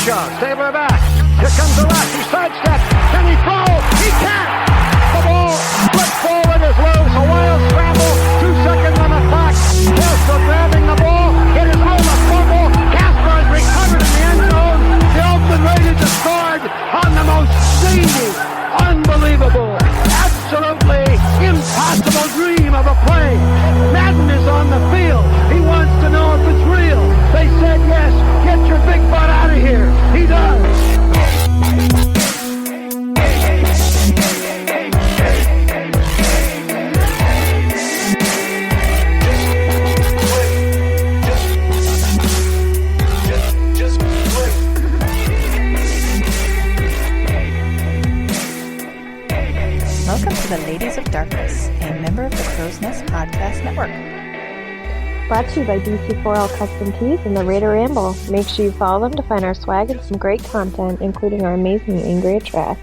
shot. Stabler back. Here comes the rush. He sidesteps. Can he throw? He can't. The ball flipped forward is loose. A wild scramble. 2 seconds on the clock. Casper grabbing the ball. It is on the fumble. Casper has recovered in the end zone. The open rated is scored on the most seedy, unbelievable, absolutely impossible dream of a play. Madden is on the field. He wants to know if it's real. They said yes. Get your big butt out of here. He does. Welcome to the Ladies of Darkness, a member of the Crow's Nest Podcast Network. Brought to you by DC4L Custom Tees and the Raider Ramble. Make sure you follow them to find our swag and some great content, including our amazing Angry Trash.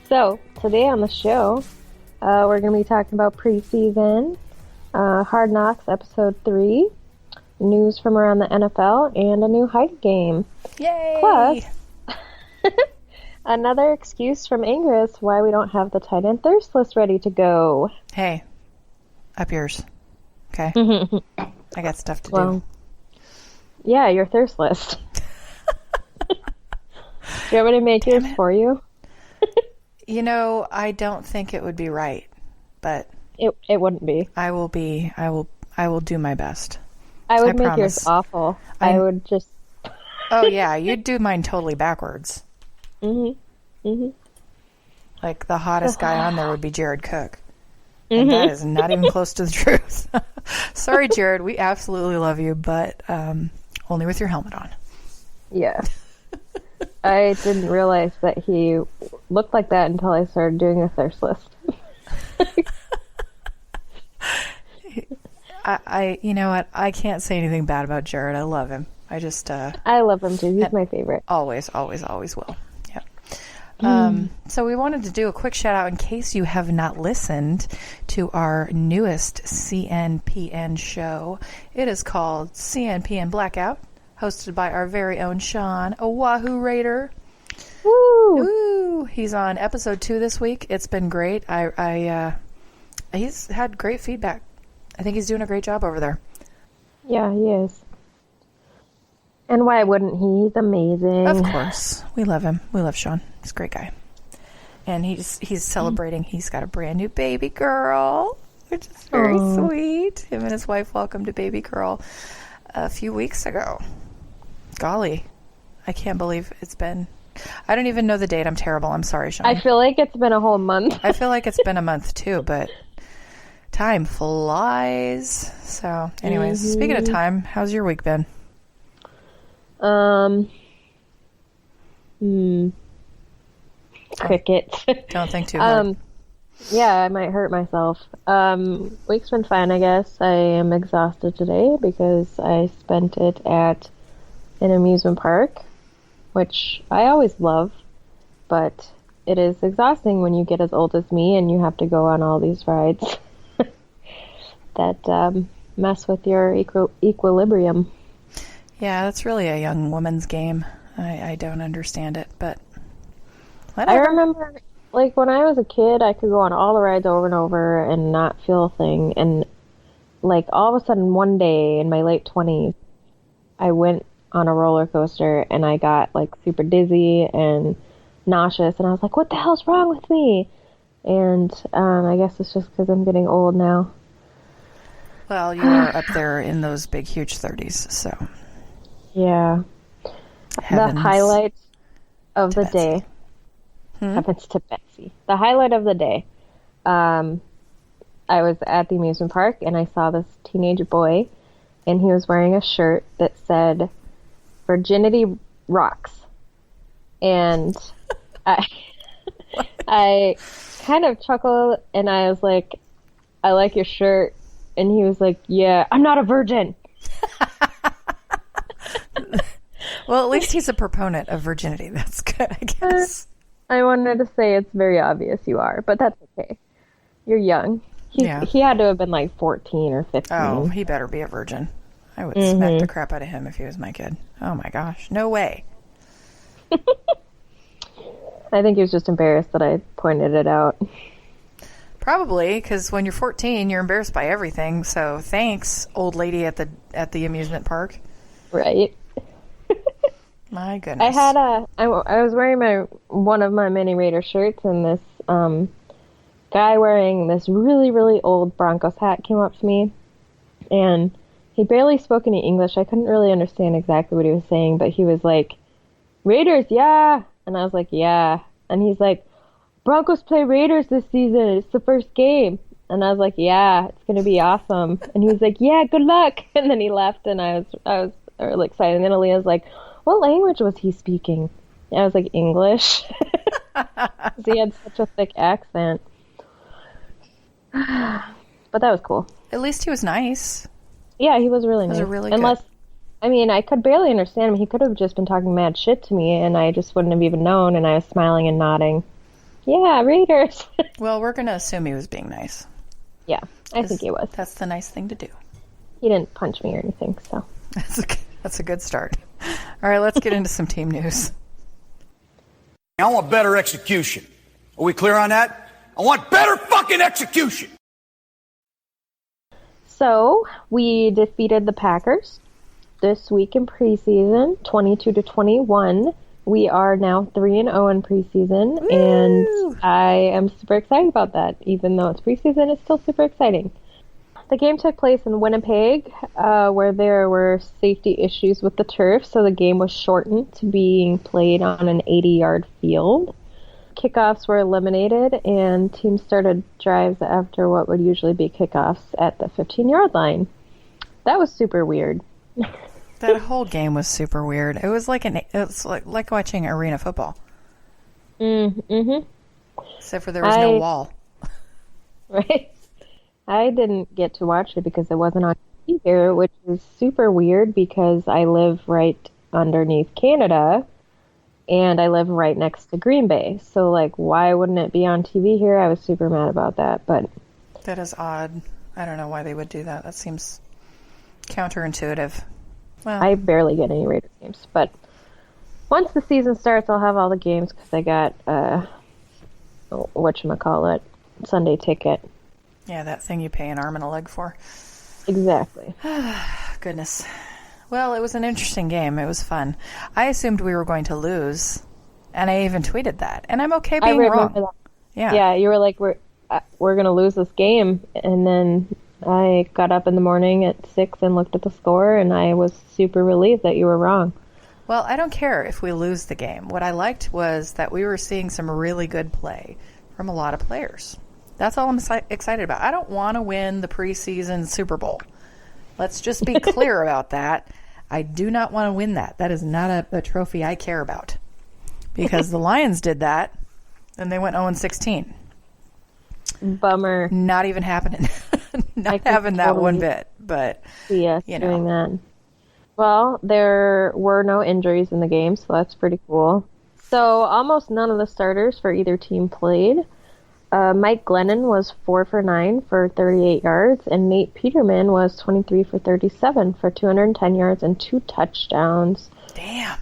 So, today on the show, we're going to be talking about preseason, Hard Knocks Episode 3, news from around the NFL, and a new Heidi Game. Yay! Plus, another excuse from Ingress why we don't have the tight end thirst list ready to go. Hey, up yours. Okay. I got stuff to do. Yeah, your thirst list. Do you want me to make yours for you? You know, I don't think it would be right, but it wouldn't be. I will do my best. I would make promise. yours awful. I would just. Oh yeah, you'd do mine totally backwards. Like the hottest guy on there would be Jared Cook. And that is not even close to the truth. Sorry, Jared. We absolutely love you, but only with your helmet on. Yeah. I didn't realize that he looked like that until I started doing a thirst list. You know what? I can't say anything bad about Jared. I love him. I love him too. He's my favorite. Always, always, always will. So we wanted to do a quick shout out in case you have not listened to our newest CNPN show. It is called CNPN Blackout, hosted by our very own Sean, a Wahoo Raider. Woo! He's on episode 2 this week. It's been great. He's had great feedback. I think he's doing a great job over there. Yeah, he is. And why wouldn't he? He's amazing. Of course. We love him. We love Sean. He's a great guy. And he's celebrating. He's got a brand new baby girl, which is very sweet. Him and his wife welcomed a baby girl a few weeks ago. Golly. I can't believe it's been... I don't even know the date. I'm terrible. I'm sorry, Sean. I feel like it's been a whole month. I feel like it's been a month too, but time flies. So anyways, speaking of time, how's your week been? Crickets. Don't think too hard. Yeah, I might hurt myself. Week's been fine, I guess. I am exhausted today because I spent it at an amusement park, which I always love, but it is exhausting when you get as old as me and you have to go on all these rides that mess with your equilibrium. Yeah, that's really a young woman's game. I don't understand it, but whatever. I remember, like, when I was a kid, I could go on all the rides over and over and not feel a thing. And, like, all of a sudden, one day in my late 20s, I went on a roller coaster and I got, like, super dizzy and nauseous. And I was like, what the hell's wrong with me? And I guess it's just because I'm getting old now. Well, you are up there in those big, huge 30s, so... Yeah. Heavens the highlight of the Betsy. day. Heavens to Betsy. The highlight of the day. I was at the amusement park and I saw this teenage boy and he was wearing a shirt that said, "Virginity rocks." And I kind of chuckled and I was like, "I like your shirt." And he was like, "Yeah, I'm not a virgin." Well, at least he's a proponent of virginity. That's good, I guess. I wanted to say it's very obvious you are, but that's okay. You're young. He had to have been like 14 or 15. Oh, he better be a virgin. I would smack the crap out of him if he was my kid. Oh my gosh. No way. I think he was just embarrassed that I pointed it out. Probably, because when you're 14, you're embarrassed by everything. So thanks, old lady at the amusement park. Right. My goodness. I was wearing one of my mini Raider shirts, and this guy wearing this really, really old Broncos hat came up to me, and he barely spoke any English. I couldn't really understand exactly what he was saying, but he was like, Raiders, yeah! And I was like, yeah. And he's like, Broncos play Raiders this season. It's the first game. And I was like, yeah, it's going to be awesome. And he was like, yeah, good luck. And then he left, and I was really excited. And then Aaliyah was like, what language was he speaking? And I was like, English. He had such a thick accent. But that was cool. At least he was nice. Yeah, he was really nice. Those are really Unless, good. I mean, I could barely understand him. He could have just been talking mad shit to me, and I just wouldn't have even known, and I was smiling and nodding. Yeah, Raiders. Well, we're going to assume he was being nice. Yeah, I think he was. That's the nice thing to do. He didn't punch me or anything, so. That's a good start. All right, let's get into some team news. I want better execution. Are we clear on that? I want better fucking execution. So, we defeated the Packers this week in preseason, 22-21. We are now 3-0 in preseason, Woo! And I am super excited about that. Even though it's preseason, it's still super exciting. The game took place in Winnipeg, where there were safety issues with the turf, so the game was shortened to being played on an 80-yard field. Kickoffs were eliminated, and teams started drives after what would usually be kickoffs at the 15-yard line. That was super weird. That whole game was super weird. It was like like watching arena football. Mm-hmm. Except for there was no wall. Right. I didn't get to watch it because it wasn't on TV here, which is super weird because I live right underneath Canada, and I live right next to Green Bay. So, like, why wouldn't it be on TV here? I was super mad about that, but... That is odd. I don't know why they would do that. That seems counterintuitive. Well, I barely get any Raiders games, but once the season starts, I'll have all the games because I got, whatchamacallit, Sunday ticket. yeah, that thing you pay an arm and a leg for. Exactly. Goodness. Well, it was an interesting game. It was fun. I assumed we were going to lose, and I even tweeted that. And I'm okay being wrong. That. Yeah. Yeah, you were like, we're going to lose this game, and then I got up in the morning at 6 and looked at the score, and I was super relieved that you were wrong. Well, I don't care if we lose the game. What I liked was that we were seeing some really good play from a lot of players. That's all I'm excited about. I don't want to win the preseason Super Bowl. Let's just be clear about that. I do not want to win that. That is not a trophy I care about. Because the Lions did that, and they went 0-16. Bummer. Not even happening. Not having that one bit. But, yes, you know. doing that. Well, there were no injuries in the game, so that's pretty cool. So almost none of the starters for either team played. Mike Glennon was 4 for 9 for 38 yards, and Nate Peterman was 23 for 37 for 210 yards and 2 touchdowns. Damn.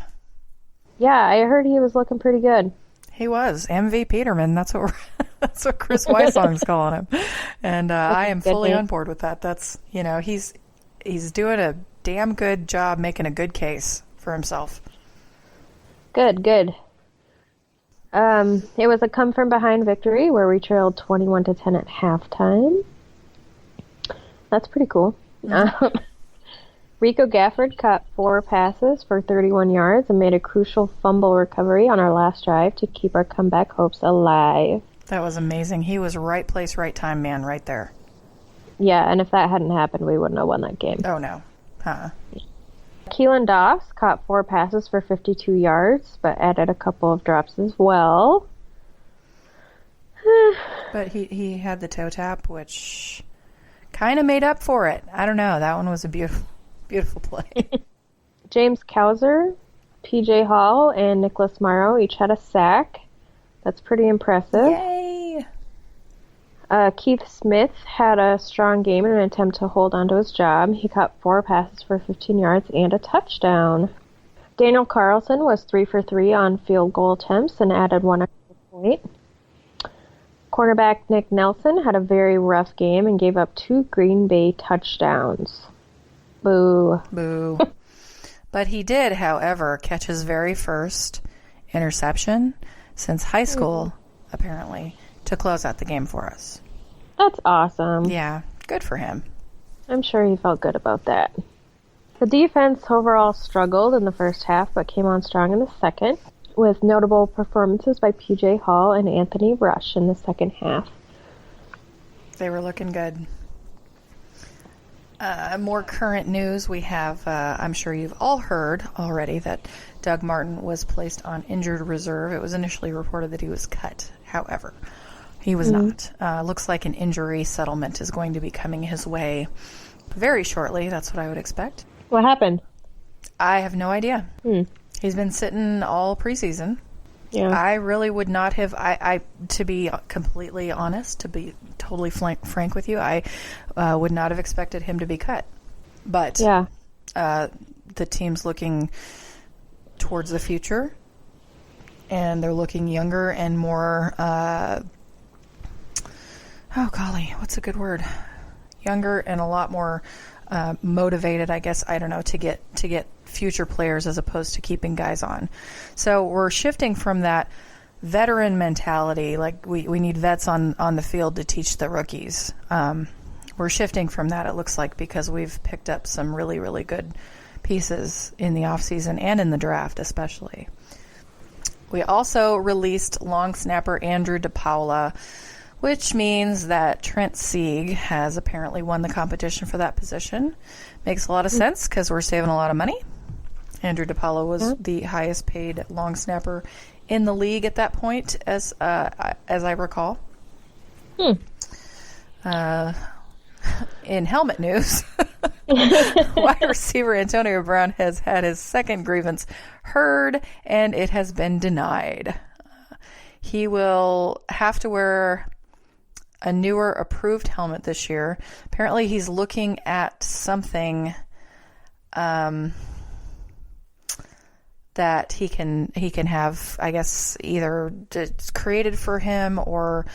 Yeah, I heard he was looking pretty good. He was. MV Peterman. That's what Chris Weissong's calling him. And I am fully on board with that. That's, he's doing a damn good job making a good case for himself. Good. It was a come-from-behind victory where we trailed 21-10 at halftime. That's pretty cool. Mm-hmm. Rico Gafford caught 4 passes for 31 yards and made a crucial fumble recovery on our last drive to keep our comeback hopes alive. That was amazing. He was right place, right time man right there. Yeah, and if that hadn't happened, we wouldn't have won that game. Oh, no. Keelan Doss caught 4 passes for 52 yards, but added a couple of drops as well. But he had the toe tap, which kind of made up for it. I don't know. That one was a beautiful play. James Cowser, PJ Hall, and Nicholas Morrow each had a sack. That's pretty impressive. Yay! Keith Smith had a strong game in an attempt to hold onto his job. He caught 4 passes for 15 yards and a touchdown. Daniel Carlson was 3 for 3 on field goal attempts and added 1 extra point. Cornerback Nick Nelson had a very rough game and gave up 2 Green Bay touchdowns. Boo. Boo. But he did, however, catch his very first interception since high school, apparently, to close out the game for us. That's awesome. Yeah, good for him. I'm sure he felt good about that. The defense overall struggled in the first half, but came on strong in the second, with notable performances by P.J. Hall and Anthony Rush in the second half. They were looking good. More current news, we have, I'm sure you've all heard already, that Doug Martin was placed on injured reserve. It was initially reported that he was cut, however. He was not. Looks like an injury settlement is going to be coming his way very shortly. That's what I would expect. What happened? I have no idea. He's been sitting all preseason. Yeah. I really would not have, to be completely honest, to be totally frank with you, I would not have expected him to be cut. But Yeah. The team's looking towards the future, and they're looking younger and more, oh golly, what's a good word? Younger and a lot more motivated, I guess, I don't know, to get future players as opposed to keeping guys on. So we're shifting from that veteran mentality, like we need vets on the field to teach the rookies. We're shifting from that, it looks like, because we've picked up some really, really good pieces in the offseason and in the draft especially. We also released long snapper Andrew DePaula, which means that Trent Sieg has apparently won the competition for that position. Makes a lot of sense because we're saving a lot of money. Andrew DePaula was the highest paid long snapper in the league at that point, as I recall. In helmet news, wide receiver Antonio Brown has had his second grievance heard, and it has been denied. He will have to wear a newer approved helmet this year. Apparently he's looking at something that he can have, I guess, either it's created for him or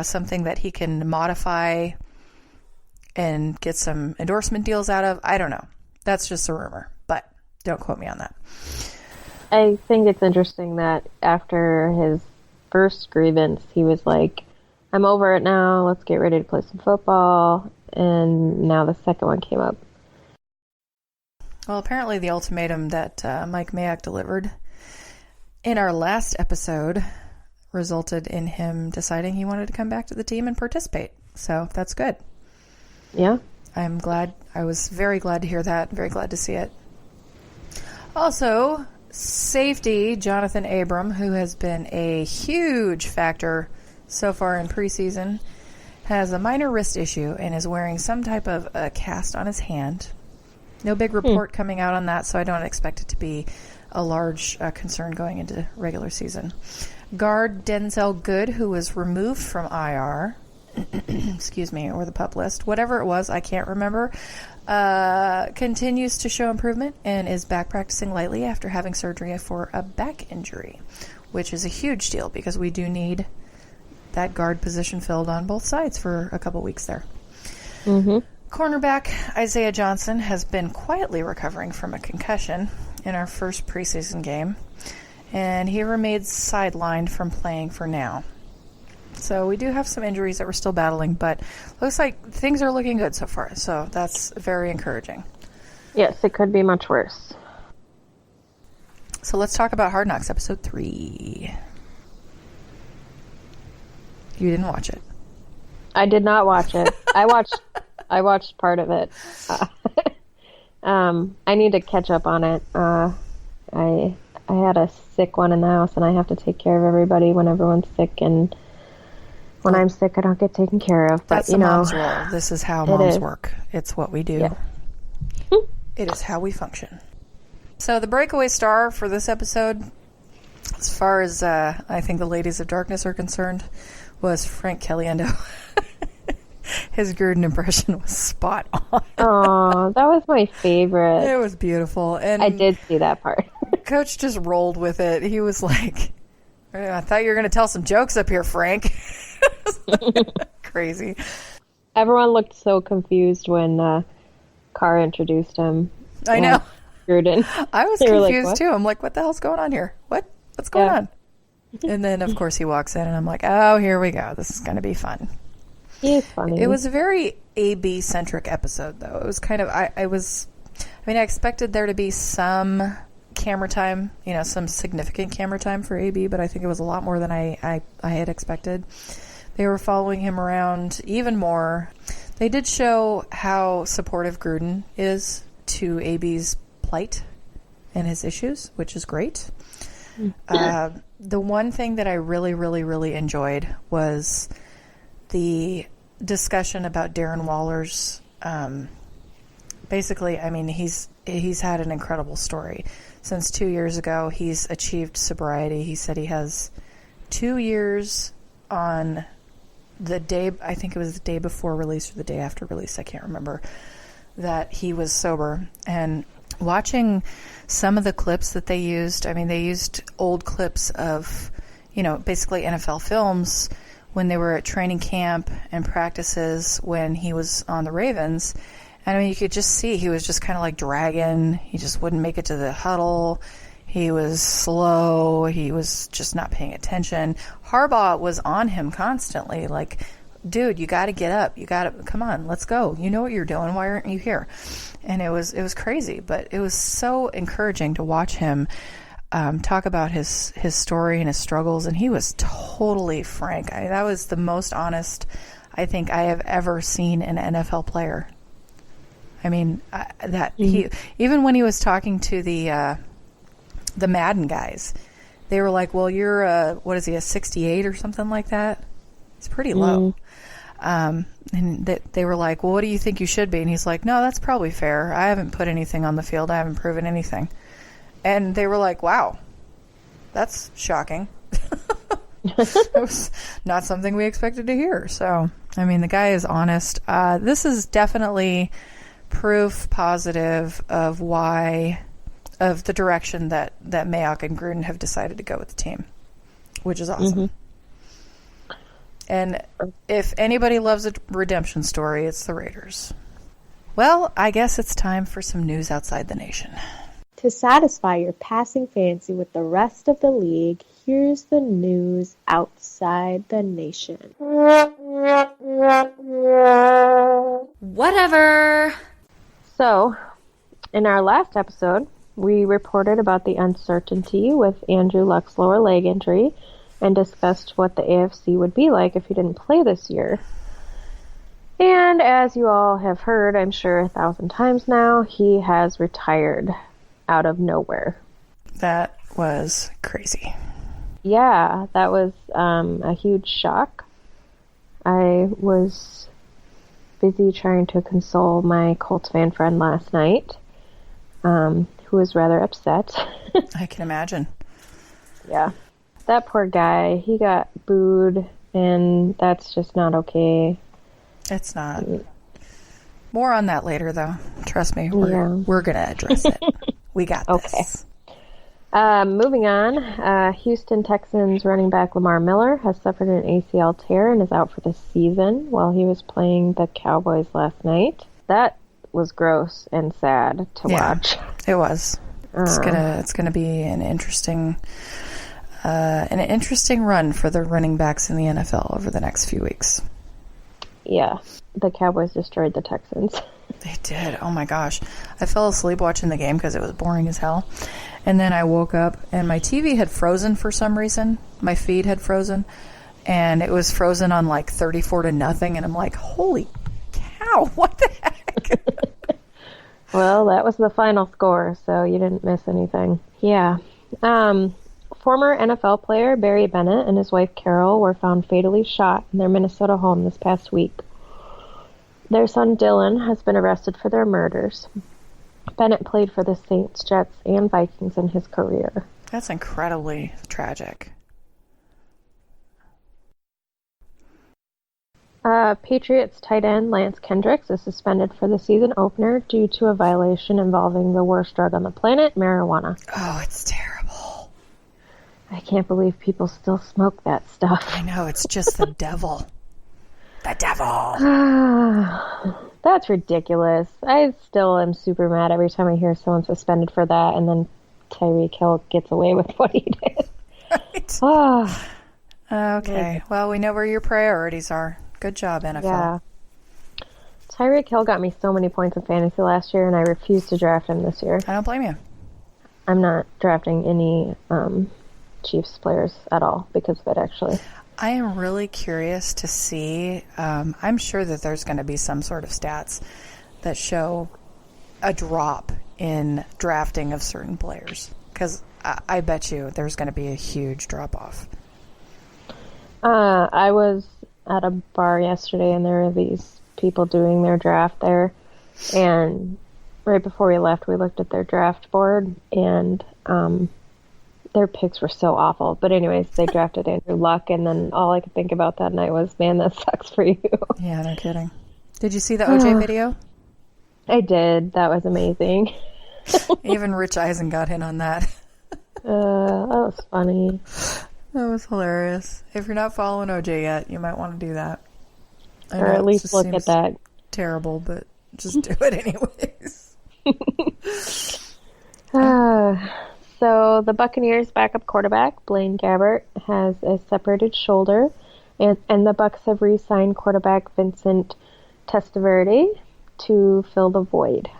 something that he can modify and get some endorsement deals out of. I don't know. That's just a rumor, but don't quote me on that. I think it's interesting that after his first grievance, he was like, I'm over it now, let's get ready to play some football, and now the second one came up. Well, apparently the ultimatum that Mike Mayock delivered in our last episode resulted in him deciding he wanted to come back to the team and participate. So that's good. Yeah. I'm glad. I was very glad to hear that. Very glad to see it. Also, safety Jonathan Abram, who has been a huge factor so far in preseason, has a minor wrist issue and is wearing some type of a cast on his hand. No big report coming out on that, so I don't expect it to be a large concern going into regular season. Guard Denzel Good, who was removed from IR, excuse me, or the PUP list, whatever it was, I can't remember, continues to show improvement and is back practicing lightly after having surgery for a back injury, which is a huge deal because we do need that guard position filled on both sides for a couple weeks there. Cornerback Isaiah Johnson has been quietly recovering from a concussion in our first preseason game, and he remains sidelined from playing for now. So we do have some injuries that we're still battling, but looks like things are looking good so far, so that's very encouraging. Yes, it could be much worse. So let's talk about Hard Knocks episode 3. You didn't watch it. I did not watch it. I watched part of it. I need to catch up on it. I had a sick one in the house, and I have to take care of everybody when everyone's sick, and when I'm sick, I don't get taken care of. But, that's the mom's role. This is how moms work. It's what we do. Yeah. It is how we function. So the breakaway star for this episode, as far as I think the Ladies of Darkness are concerned, was Frank Caliendo. His Gruden impression was spot on. Oh, that was my favorite. It was beautiful. And I did see that part. Coach just rolled with it. He was like, I thought you were going to tell some jokes up here, Frank. Crazy. Everyone looked so confused when Carr introduced him. I know. Gruden. I was confused too. I'm like, what the hell's going on here? What's going on? And then, of course, he walks in, and I'm like, oh, here we go. This is going to be fun. He's funny. It was a very AB-centric episode, though. It was kind of, I expected there to be some camera time, some significant camera time for AB, but I think it was a lot more than I had expected. They were following him around even more. They did show how supportive Gruden is to AB's plight and his issues, which is great. The one thing that I really, really, really enjoyed was the discussion about Darren Waller's. Basically, he's had an incredible story. Since 2 years ago, he's achieved sobriety. He said he has 2 years on the day, I think it was the day before release or the day after release, I can't remember, that he was sober. And watching some of the clips that they used, they used old clips of, basically NFL films when they were at training camp and practices when he was on the Ravens. And you could just see he was just kind of like dragging. He just wouldn't make it to the huddle. He was slow. He was just not paying attention. Harbaugh was on him constantly, like, dude, you got to get up. You got to, come on, let's go. You know what you're doing. Why aren't you here? And it was crazy, but it was so encouraging to watch him talk about his story and his struggles. And he was totally frank. That was the most honest I think I have ever seen an NFL player. He, even when he was talking to the Madden guys, they were like, well, you're a 68 or something like that? It's pretty low. And they were like, well, what do you think you should be? And he's like, no, that's probably fair. I haven't put anything on the field. I haven't proven anything. And they were like, wow, that's shocking. It was not something we expected to hear. So, the guy is honest. This is definitely proof positive of the direction that Mayock and Gruden have decided to go with the team, which is awesome. Mm-hmm. And if anybody loves a redemption story, it's the Raiders. Well, I guess it's time for some news outside the nation. To satisfy your passing fancy with the rest of the league, here's the news outside the nation. Whatever. So, in our last episode, we reported about the uncertainty with Andrew Luck's lower leg injury and discussed what the AFC would be like if he didn't play this year. And as you all have heard, I'm sure 1,000 times now, he has retired out of nowhere. That was crazy. Yeah, that was a huge shock. I was busy trying to console my Colts fan friend last night, who was rather upset. I can imagine. Yeah. That poor guy, he got booed, and that's just not okay. It's not. More on that later, though. Trust me, we're going to address it. We got this. Moving on, Houston Texans running back Lamar Miller has suffered an ACL tear and is out for the season while he was playing the Cowboys last night. That was gross and sad to watch. It was. It's gonna be an interesting run for the running backs in the NFL over the next few weeks. Yeah, the Cowboys destroyed the Texans. They did. Oh my gosh. I fell asleep watching the game because it was boring as hell. And then I woke up and my TV had frozen for some reason. My feed had frozen. And it was frozen on like 34-0. And I'm like, holy cow, what the heck? Well, that was the final score, so you didn't miss anything. Yeah. Former NFL player Barry Bennett and his wife Carol were found fatally shot in their Minnesota home this past week. Their son Dylan has been arrested for their murders. Bennett played for the Saints, Jets, and Vikings in his career. That's incredibly tragic. Patriots tight end Lance Kendricks is suspended for the season opener due to a violation involving the worst drug on the planet, marijuana. Oh, it's terrible. I can't believe people still smoke that stuff. I know, it's just the devil. The devil. That's ridiculous. I still am super mad every time I hear someone suspended for that, and then Tyreek Hill gets away with what he did. Right. Okay. Well, we know where your priorities are. Good job, NFL. Yeah. Tyreek Hill got me so many points in fantasy last year, and I refuse to draft him this year. I don't blame you. I'm not drafting any Chiefs players at all because of it, actually. I am really curious to see. I'm sure that there's going to be some sort of stats that show a drop in drafting of certain players, because I bet you there's going to be a huge drop-off. I was at a bar yesterday, and there were these people doing their draft there, and right before we left, we looked at their draft board, and their picks were so awful. But anyways, they drafted Andrew Luck, and then all I could think about that night was, man, that sucks for you. Yeah, no kidding. Did you see the OJ video? I did. That was amazing. Even Rich Eisen got in on that. That was funny. That was hilarious. If you're not following OJ yet, you might want to do that. Or at least look at that. Terrible, but just do it anyways. So the Buccaneers' backup quarterback, Blaine Gabbert, has a separated shoulder, and the Bucs have re-signed quarterback Vincent Testaverde to fill the void.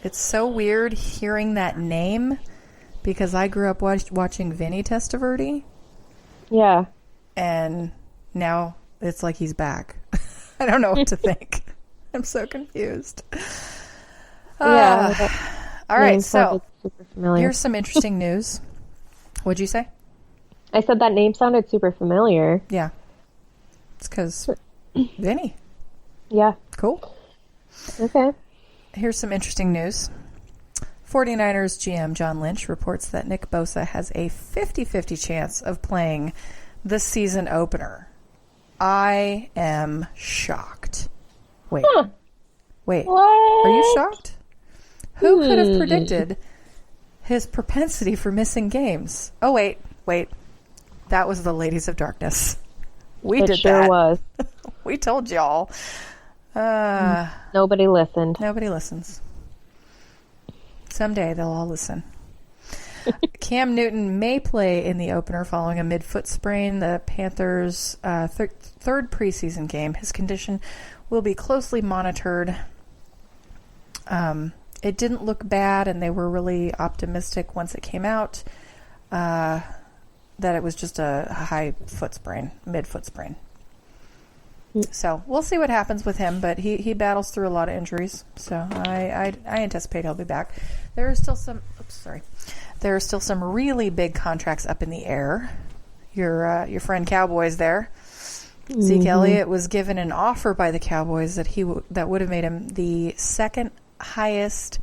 It's so weird hearing that name because I grew up watching Vinny Testaverde. Yeah. And now it's like he's back. I don't know what to think. I'm so confused. Yeah. All right, so super familiar. Here's some interesting news. What'd you say? I said that name sounded super familiar. Yeah. It's because Vinny. Yeah. Cool. Okay. Here's some interesting news. 49ers GM John Lynch reports that Nick Bosa has a 50-50 chance of playing the season opener. I am shocked. Wait. Huh. Wait. What? Are you shocked? Who could have predicted his propensity for missing games? Oh, wait. That was the Ladies of Darkness. We did sure that. Was. We told y'all. Nobody listened. Nobody listens. Someday they'll all listen. Cam Newton may play in the opener following a mid-foot sprain. The Panthers' third preseason game. His condition will be closely monitored. It didn't look bad, and they were really optimistic once it came out that it was just a high foot sprain, mid-foot sprain. So we'll see what happens with him, but he battles through a lot of injuries, so I anticipate he'll be back. There are still some. There are still some really big contracts up in the air. Your friend Cowboys there. Zeke Elliott was given an offer by the Cowboys that would have made him the second highest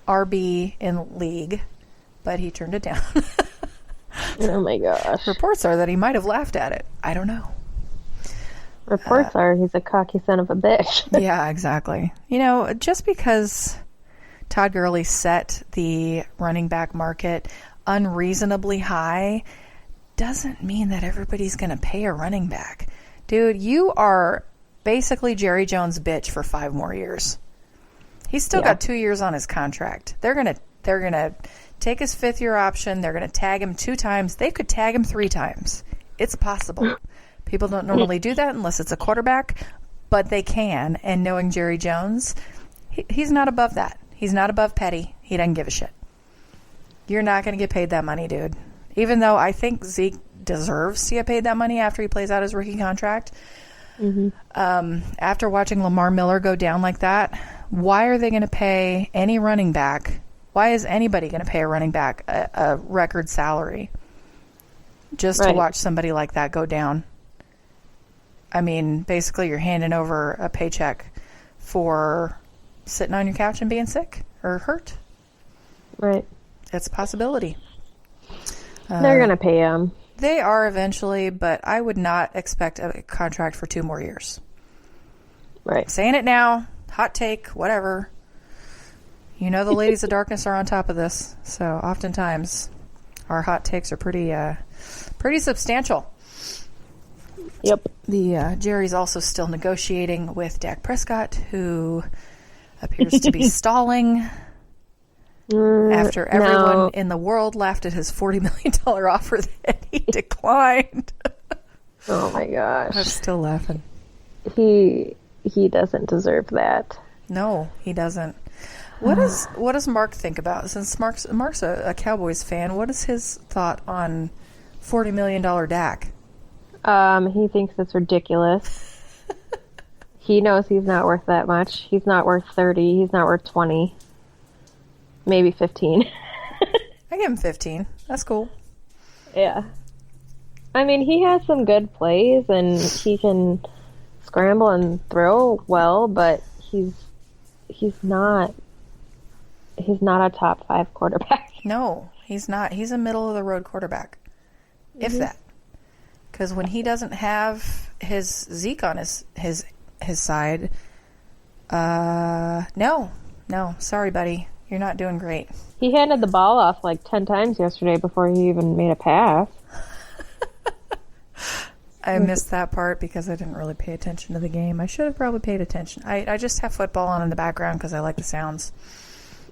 RB in league, but he turned it down. Oh my gosh. Reports are that he might have laughed at it. I don't know. Reports are he's a cocky son of a bitch. Yeah, exactly. Just because Todd Gurley set the running back market unreasonably high doesn't mean that everybody's going to pay a running back. Dude, you are basically Jerry Jones' bitch for 5 more years. He's still got 2 years on his contract. They're gonna take his 5th-year option. They're gonna tag him 2 times. They could tag him 3 times. It's possible. People don't normally do that unless it's a quarterback, but they can. And knowing Jerry Jones, he's not above that. He's not above petty. He doesn't give a shit. You're not going to get paid that money, dude. Even though I think Zeke deserves to get paid that money after he plays out his rookie contract. After watching Lamar Miller go down like that, why are they going to pay any running back? Why is anybody going to pay a running back a record salary just to watch somebody like that go down? I mean, basically you're handing over a paycheck for sitting on your couch and being sick or hurt. Right. It's a possibility. They're going to pay him. They are eventually, but I would not expect a contract for 2 more years. Right. Saying it now. Hot take. Whatever. You know the ladies of darkness are on top of this. So oftentimes our hot takes are pretty substantial. Yep. The Jerry's also still negotiating with Dak Prescott, who appears to be stalling after everyone in the world laughed at his $40 million offer that he declined. Oh my gosh. I'm still laughing. He doesn't deserve that. No, he doesn't. What does Mark think about? Since Mark's a Cowboys fan, what is his thought on $40 million Dak? He thinks it's ridiculous. He knows he's not worth that much. He's not worth 30. He's not worth 20. Maybe 15. I give him 15. That's cool. Yeah. I mean, he has some good plays and he can scramble and throw well, but he's not a top 5 quarterback. No, he's not. He's a middle of the road quarterback. If that. Because when he doesn't have his Zeke on his side, no, sorry, buddy, you're not doing great. He handed the ball off like 10 times yesterday before he even made a pass. I missed that part because I didn't really pay attention to the game. I should have probably paid attention. I just have football on in the background because I like the sounds.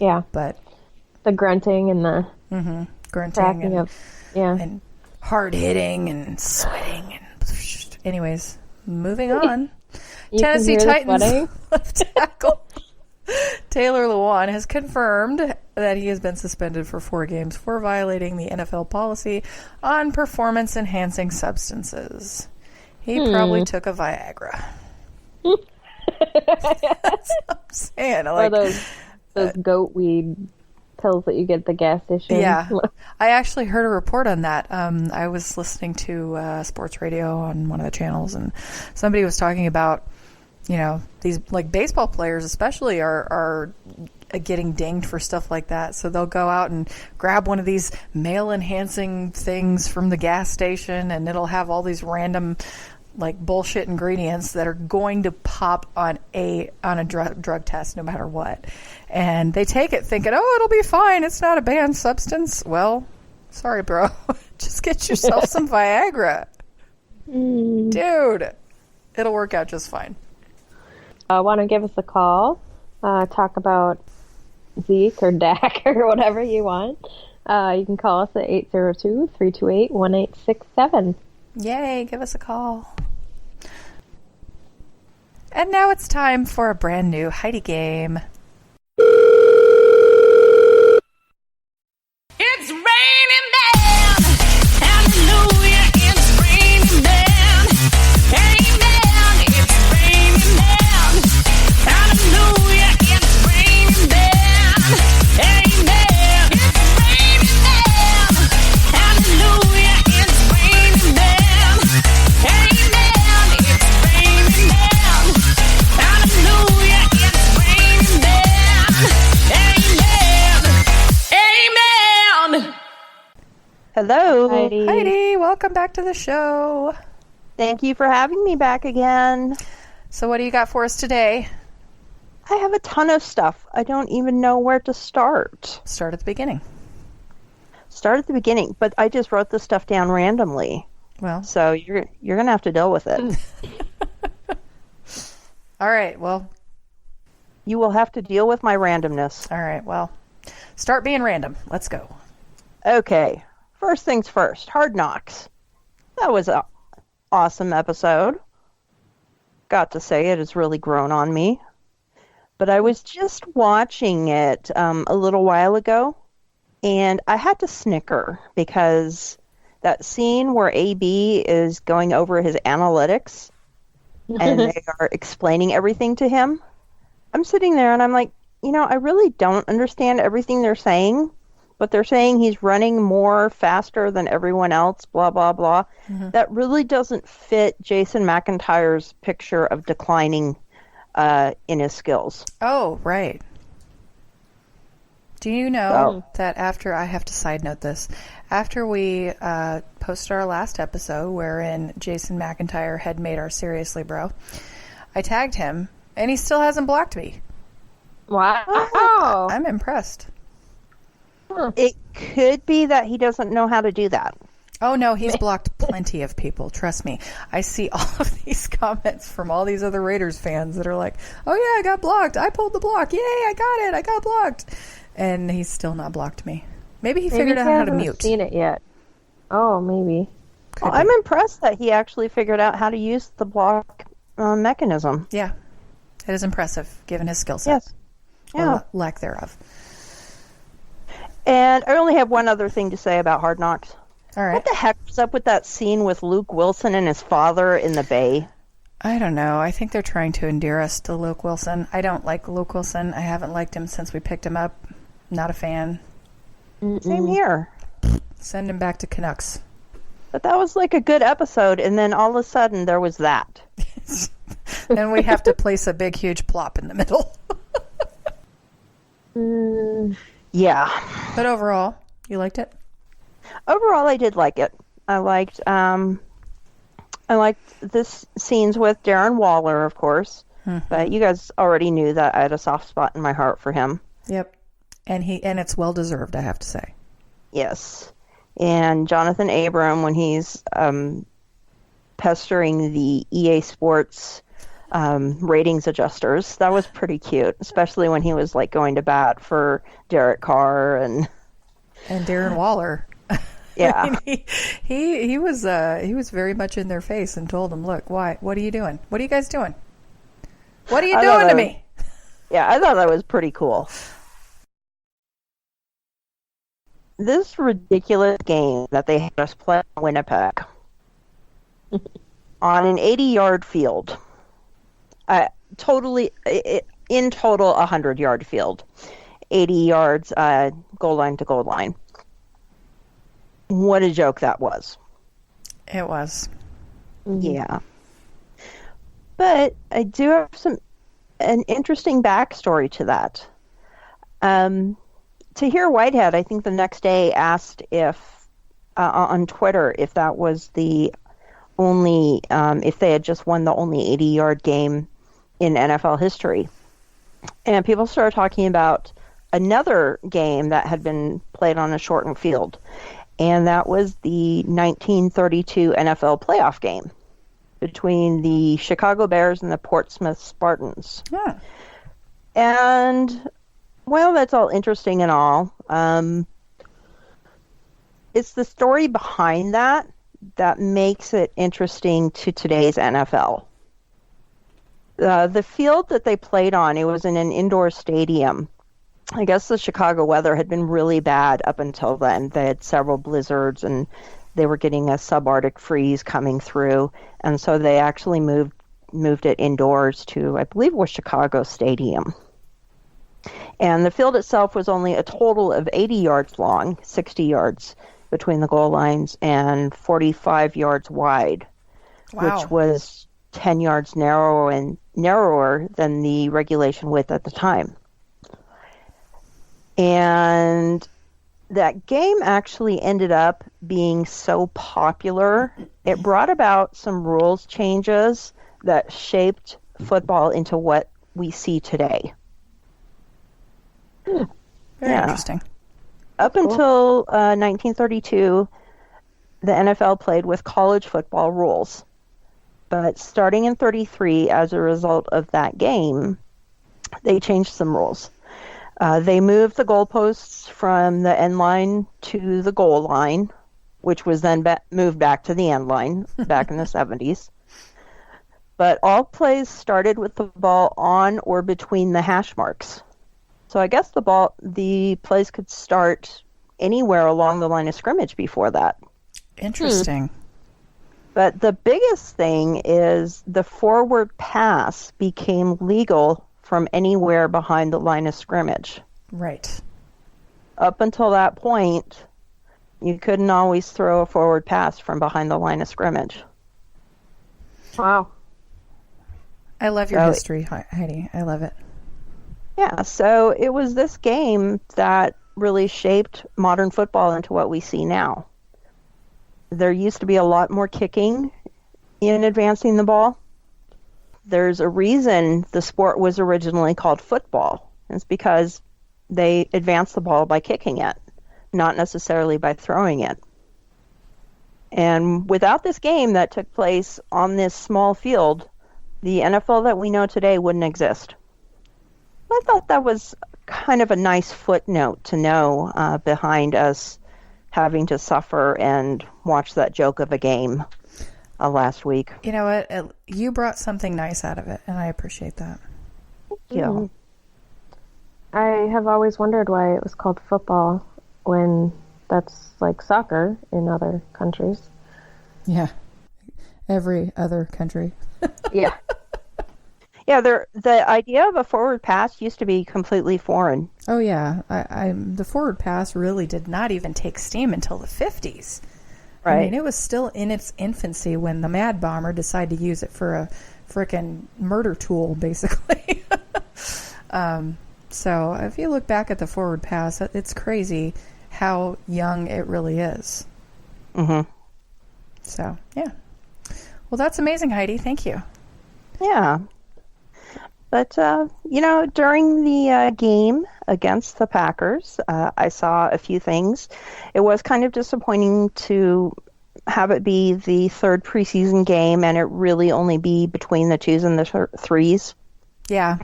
Yeah. But the grunting and the grunting and hard hitting and sweating and anyways, moving on. Tennessee Titans left tackle Taylor Lewan has confirmed that he has been suspended for 4 games for violating the NFL policy on performance-enhancing substances. He probably took a Viagra. That's what I'm saying. Or those goat weed pills that you get at the gas station. Yeah. I actually heard a report on that. I was listening to sports radio on one of the channels, and somebody was talking about, these like baseball players especially are getting dinged for stuff like that. So they'll go out and grab one of these male enhancing things from the gas station, and it'll have all these random like bullshit ingredients that are going to pop on a drug test no matter what. And they take it thinking, oh, it'll be fine. It's not a banned substance. Well, sorry, bro. Just get yourself some Viagra. Dude, it'll work out just fine. Want to give us a call, talk about Zeke or Dak or whatever you want. You can call us at 802-328-1867. Yay, give us a call. And now it's time for a brand new Heidi Game. It's raining down. Hallelujah, it's raining down. Amen, it's raining down. Hallelujah, it's raining down. Amen, it's raining down. Hallelujah, it's raining down. Amen, it's raining down. Hallelujah, it's raining down. Amen. Amen. Hello. Heidi, welcome back to the show. Thank you for having me back again. So what do you got for us today? I have a ton of stuff. I don't even know where to start. Start at the beginning. Start at the beginning, but I just wrote this stuff down randomly. Well, So you're going to have to deal with it. all right. Well, You will have to deal with my randomness. all right. Well, start being random. Let's go. Okay. First things first. Hard Knocks. That was an awesome episode. Got to say it has really grown on me. But I was just watching it a little while ago, and I had to snicker because that scene where AB is going over his analytics and they are explaining everything to him, I'm sitting there and I'm like, I really don't understand everything they're saying, but they're saying he's running more faster than everyone else, blah, blah, blah. That really doesn't fit Jason McIntyre's picture of declining in his skills. Oh, right. Do you know that after, I have to side note this, after we posted our last episode wherein Jason McIntyre had made our Seriously Bro, I tagged him And he still hasn't blocked me. Wow. I'm impressed. It could be that he doesn't know how to do that. Oh, no, he's blocked plenty of people. Trust me. I see all of these comments from all these other Raiders fans that are like, oh, yeah, I got blocked. I pulled the block. Yay, I got it. I got blocked. And he's still not blocked me. Maybe he figured out how to mute. Seen it yet? Oh, maybe. Well, I'm impressed that he actually figured out how to use the block mechanism. Yeah. It is impressive, given his skill set. Yes. Or Yeah. lack thereof. And I only have one other thing to say about Hard Knocks. All right. What the heck was up with that scene with Luke Wilson and his father in the bay? I don't know. I think they're trying to endear us to Luke Wilson. I don't like Luke Wilson. I haven't liked him since we picked him up. Not a fan. Same here. Send him back to Canucks. But that was like a good episode, and then all of a sudden there was that. And we have to place a big, huge plop in the middle. Yeah. But overall, you liked it? Overall, I did like it. I liked this scenes with Darren Waller, of course. But you guys already knew that I had a soft spot in my heart for him. Yep. And it's well deserved, I have to say. Yes. And Jonathan Abram, when he's pestering the EA Sports ratings adjusters, that was pretty cute, especially when he was like going to bat for Derek Carr and Darren Waller. Yeah. I mean, he was very much in their face and told them, look, what are you doing? What are you guys doing? What are you doing to me? Yeah, I thought that was pretty cool. This ridiculous game that they had us play in Winnipeg on an 80-yard field, in total a 100-yard field, 80 yards goal line to goal line. What a joke that was. It was. Yeah. But I do have an interesting backstory to that. Tahir Whitehead, I think the next day, asked if on Twitter if that was the only if they had just won the only 80-yard game in NFL history, and people started talking about another game that had been played on a shortened field, and that was the 1932 NFL playoff game between the Chicago Bears and the Portsmouth Spartans. Yeah. And well, that's all interesting and all. It's the story behind that makes it interesting to today's NFL. The field that they played on, it was in an indoor stadium. I guess the Chicago weather had been really bad up until then. They had several blizzards, and they were getting a subarctic freeze coming through. And so they actually moved it indoors to, I believe it was Chicago Stadium. And the field itself was only a total of 80 yards long, 60 yards between the goal lines, and 45 yards wide, Wow. which was 10 yards narrower than the regulation width at the time. And that game actually ended up being so popular, it brought about some rules changes that shaped football into what we see today. Very interesting. Up until 1932, the NFL played with college football rules. But starting in 33, as a result of that game, they changed some rules. They moved the goalposts from the end line to the goal line, which was then moved back to the end line back in the 70s. But all plays started with the ball on or between the hash marks. So I guess the plays could start anywhere along the line of scrimmage before that. Interesting. But the biggest thing is the forward pass became legal from anywhere behind the line of scrimmage. Right. Up until that point, you couldn't always throw a forward pass from behind the line of scrimmage. Wow. I love your history, Heidi. I love it. Yeah, so it was this game that really shaped modern football into what we see now. There used to be a lot more kicking in advancing the ball, there's a reason the sport was originally called football. It's because they advance the ball by kicking it, not necessarily by throwing it. And without this game that took place on this small field, the NFL that we know today wouldn't exist. I thought that was kind of a nice footnote to know behind us having to suffer and watch that joke of a game last week. You know what? You brought something nice out of it, and I appreciate that. Yeah. I have always wondered why it was called football when that's like soccer in other countries. Yeah. Every other country. Yeah. Yeah, the idea of a forward pass used to be completely foreign. Oh, yeah. The forward pass really did not even take steam until the 50s. Right. I mean, it was still in its infancy when the Mad Bomber decided to use it for a frickin' murder tool, basically. So if you look back at the forward pass, it's crazy how young it really is. Mm-hmm. So, yeah. Well, that's amazing, Heidi. Thank you. Yeah. But, during the game against the Packers, I saw a few things. It was kind of disappointing to have it be the third preseason game and it really only be between the 2s and the 3s. Yeah.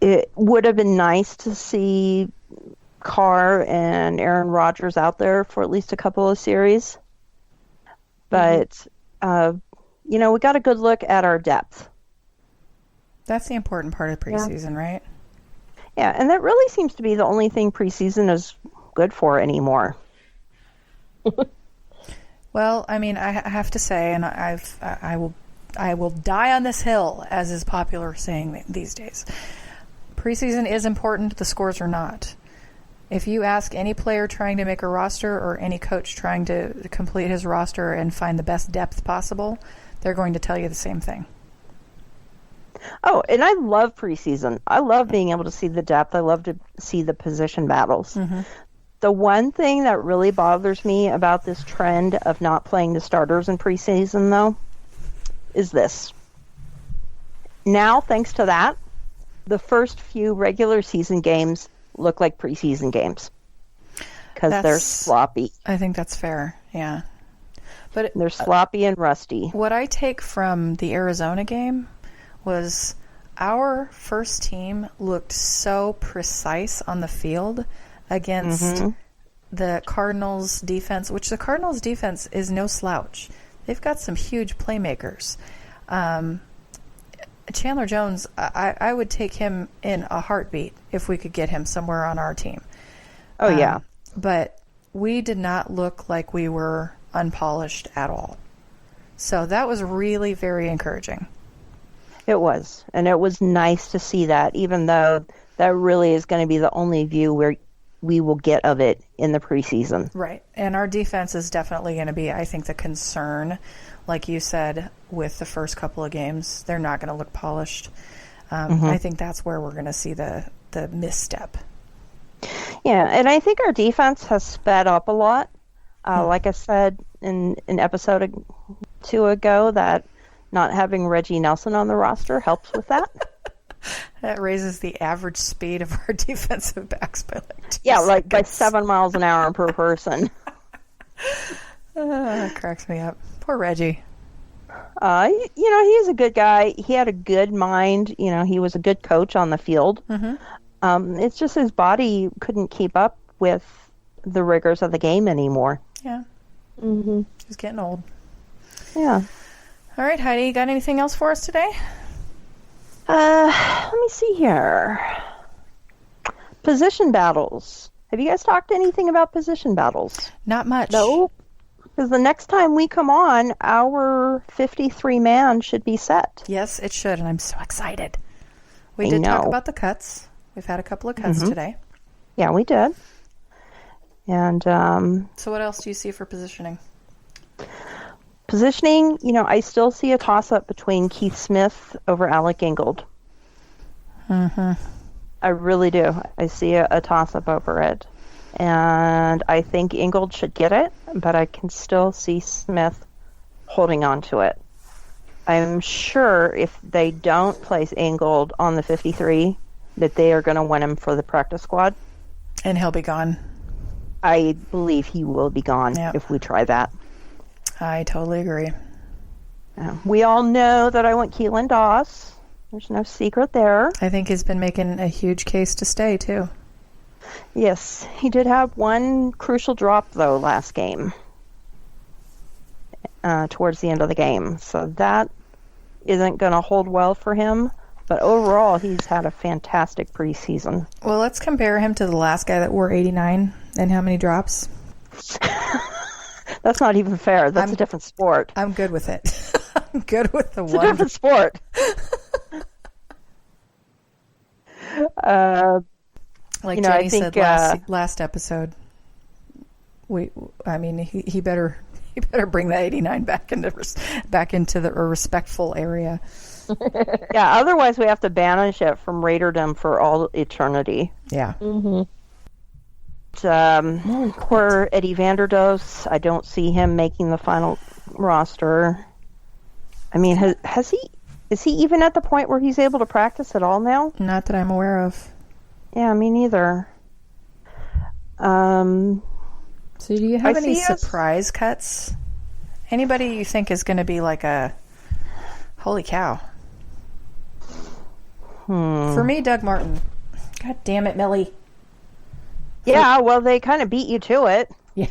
It would have been nice to see Carr and Aaron Rodgers out there for at least a couple of series. But, we got a good look at our depth. That's the important part of preseason, right? Yeah, and that really seems to be the only thing preseason is good for anymore. Well, I mean, I have to say, and I will die on this hill, as is popular saying these days. Preseason is important. The scores are not. If you ask any player trying to make a roster or any coach trying to complete his roster and find the best depth possible, they're going to tell you the same thing. Oh, and I love preseason. I love being able to see the depth. I love to see the position battles. Mm-hmm. The one thing that really bothers me about this trend of not playing the starters in preseason, though, is this. Now, thanks to that, the first few regular season games look like preseason games because they're sloppy. I think that's fair, yeah. But they're sloppy and rusty. What I take from the Arizona game was our first team looked so precise on the field against the Cardinals defense, which the Cardinals defense is no slouch. They've got some huge playmakers. Chandler Jones, I would take him in a heartbeat if we could get him somewhere on our team. Oh, yeah. But we did not look like we were unpolished at all. So that was really very encouraging. It was. And it was nice to see that, even though that really is going to be the only view where we will get of it in the preseason. Right. And our defense is definitely going to be, I think, the concern. Like you said, with the first couple of games, they're not going to look polished. I think that's where we're going to see the misstep. Yeah, and I think our defense has sped up a lot. Like I said in an episode 2 ago, that not having Reggie Nelson on the roster helps with that. That raises the average speed of our defensive backs by like 2 like by seconds. 7 miles an hour per person. That cracks me up. Poor Reggie. He's a good guy. He had a good mind. He was a good coach on the field. It's just his body couldn't keep up with the rigors of the game anymore. Yeah. He's getting old. Yeah. All right, Heidi, you got anything else for us today? Let me see here. Position battles. Have you guys talked anything about position battles? Not much. No. Because the next time we come on, our 53-man should be set. Yes, it should, and I'm so excited. We did talk about the cuts. We've had a couple of cuts today. Yeah, we did. And so what else do you see for positioning? Positioning, I still see a toss-up between Keith Smith over Alec Ingold. I really do. I see a toss-up over it. And I think Ingold should get it, but I can still see Smith holding on to it. I'm sure if they don't place Ingold on the 53, that they are going to want him for the practice squad. And he'll be gone. I believe he will be gone if we try that. I totally agree. We all know that I want Keelan Doss. There's no secret there. I think he's been making a huge case to stay, too. Yes, he did have one crucial drop, though, last game. Towards the end of the game. So that isn't going to hold well for him. But overall, he's had a fantastic preseason. Well, let's compare him to the last guy that wore 89 and how many drops. That's not even fair. That's a different sport. I'm good with it. I'm good with the It's a different sport. Like you know, Jenny I think, said last episode, he better bring that 89 back into the respectful area. Yeah, otherwise we have to banish it from Raiderdom for all eternity. Yeah. Mm-hmm. Poor Eddie Vanderdoes. I don't see him making the final roster. I mean, has he? Is he even at the point where he's able to practice at all now? Not that I'm aware of. Yeah, me neither. So do you have any surprise cuts? Anybody you think is going to be like a holy cow? For me, Doug Martin. God damn it, Millie. Yeah, well, they kind of beat you to it. Yeah.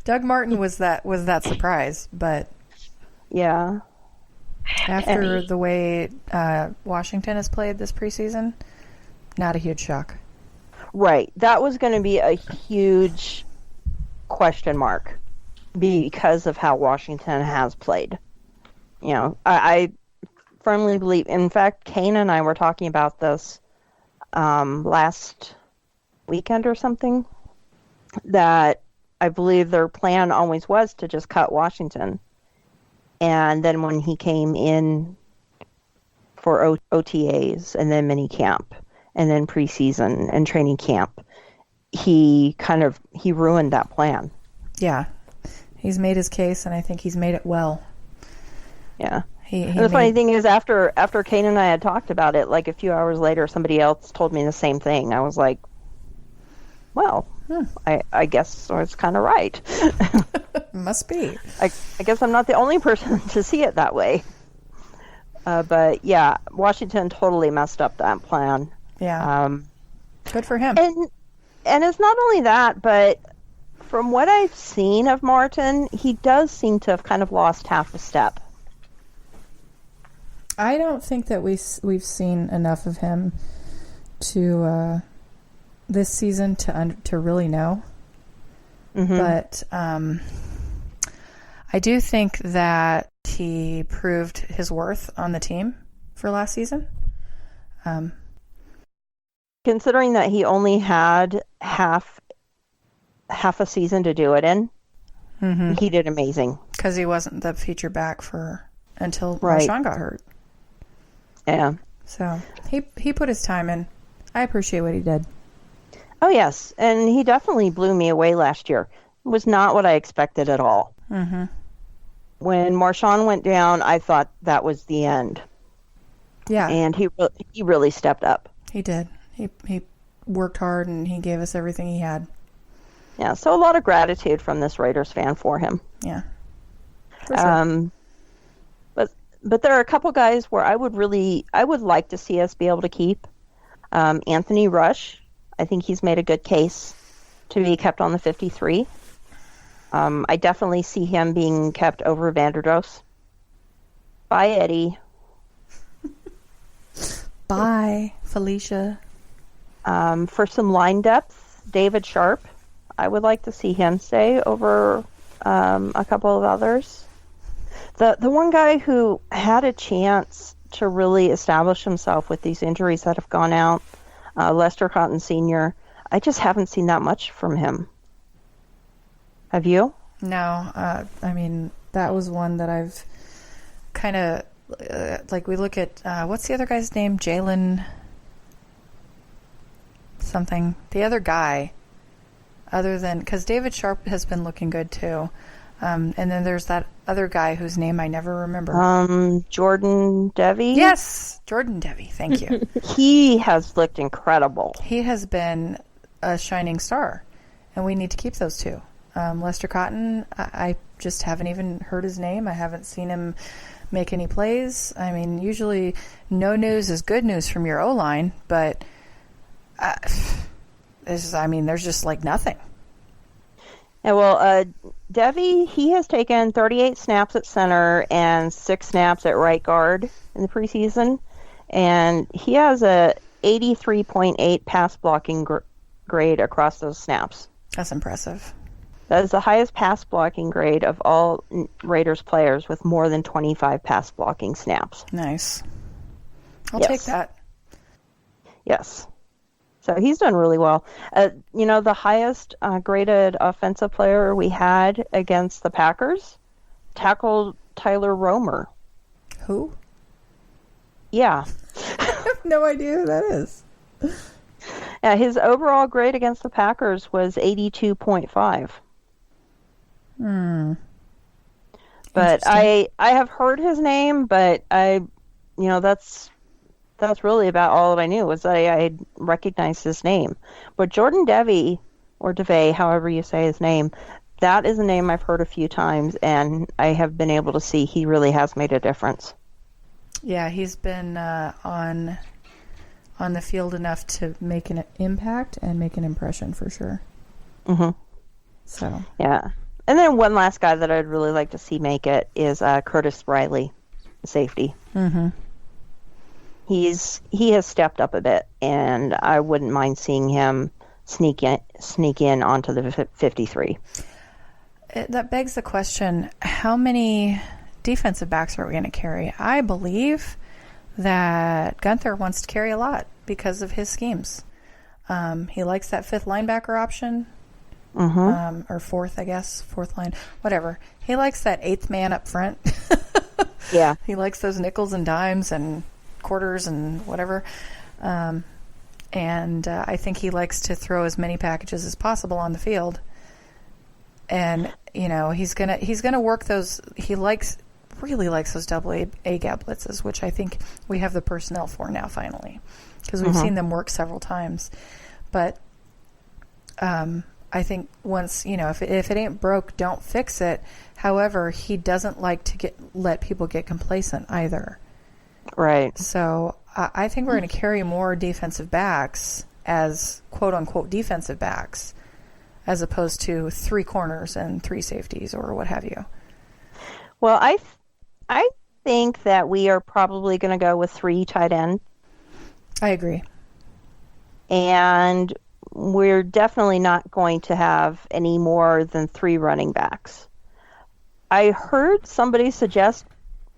Doug Martin was that surprise, but yeah. After the way Washington has played this preseason, not a huge shock. Right. That was going to be a huge question mark because of how Washington has played. You know, I firmly believe, in fact, Kane and I were talking about this last weekend or something, that I believe their plan always was to just cut Washington. And then when he came in for OTAs and then mini camp and then preseason and training camp, he ruined that plan. Yeah. He's made his case, and I think he's made it well. Yeah. The funny thing is, after Kane and I had talked about it, like a few hours later, somebody else told me the same thing. I was like, well, I guess I was kind of right. Must be. I guess I'm not the only person to see it that way. But yeah, Washington totally messed up that plan. Yeah. Good for him. And it's not only that, but from what I've seen of Martin, he does seem to have kind of lost half a step. I don't think that we've seen enough of him to this season to really know. Mm-hmm. But I do think that he proved his worth on the team for last season. Considering that he only had half a season to do it in, he did amazing. Because he wasn't the feature back until Marshawn got hurt. Yeah. So he put his time in. I appreciate what he did. Oh, yes. And he definitely blew me away last year. It was not what I expected at all. Mm-hmm. When Marshawn went down, I thought that was the end. Yeah. And he really stepped up. He did. He worked hard, and he gave us everything he had. Yeah, so a lot of gratitude from this Raiders fan for him. Yeah. For sure. But there are a couple guys where I would like to see us be able to keep. Anthony Rush, I think he's made a good case to be kept on the 53. I definitely see him being kept over Vanderdoes. Bye, Eddie. Bye, Felicia. For some line depth, David Sharp, I would like to see him stay over a couple of others. The one guy who had a chance to really establish himself with these injuries that have gone out, Lester Cotton Sr., I just haven't seen that much from him. Have you? No. I mean, that was one that I've kind of, we look at, what's the other guy's name? Jalen something. The other guy, other than, because David Sharp has been looking good too. And then there's that other guy whose name I never remember. Jordan Devy. Yes, Jordan Devy. Thank you. He has looked incredible. He has been a shining star, and we need to keep those two. Lester Cotton, I just haven't even heard his name. I haven't seen him make any plays. I mean, usually no news is good news from your O-line, but there's just like nothing. Yeah, well, Devy, he has taken 38 snaps at center and 6 snaps at right guard in the preseason, and he has a 83.8 pass blocking grade across those snaps. That's impressive. That is the highest pass blocking grade of all Raiders players with more than 25 pass blocking snaps. Nice. I'll take that. Yes. So he's done really well. The highest graded offensive player we had against the Packers tackled Tyler Romer. Who? Yeah. I have no idea who that is. Yeah, his overall grade against the Packers was 82.5. But I have heard his name, but that's really about all that I knew was I recognized his name. But Jordan Devy, or DeVay, however you say his name, that is a name I've heard a few times, and I have been able to see he really has made a difference. Yeah, he's been on the field enough to make an impact and make an impression for sure. Mm-hmm. So. Yeah. And then one last guy that I'd really like to see make it is Curtis Riley, safety. Mm-hmm. He has stepped up a bit, and I wouldn't mind seeing him sneak in onto the 53. That begs the question, how many defensive backs are we going to carry? I believe that Gunther wants to carry a lot because of his schemes. He likes that 5th linebacker option. Mm-hmm. Or 4th, I guess. 4th line. Whatever. He likes that 8th man up front. Yeah. He likes those nickels and dimes and quarters and whatever. I think he likes to throw as many packages as possible on the field. And, he's gonna work those. He really likes those double A gap blitzes, which I think we have the personnel for now finally, because we've seen them work several times. But I think once, if it ain't broke, don't fix it. However, he doesn't like to let people get complacent either. Right. So I think we're going to carry more defensive backs as quote-unquote defensive backs as opposed to 3 corners and 3 safeties or what have you. Well, I think that we are probably going to go with 3 tight ends. I agree. And we're definitely not going to have any more than 3 running backs. I heard somebody suggest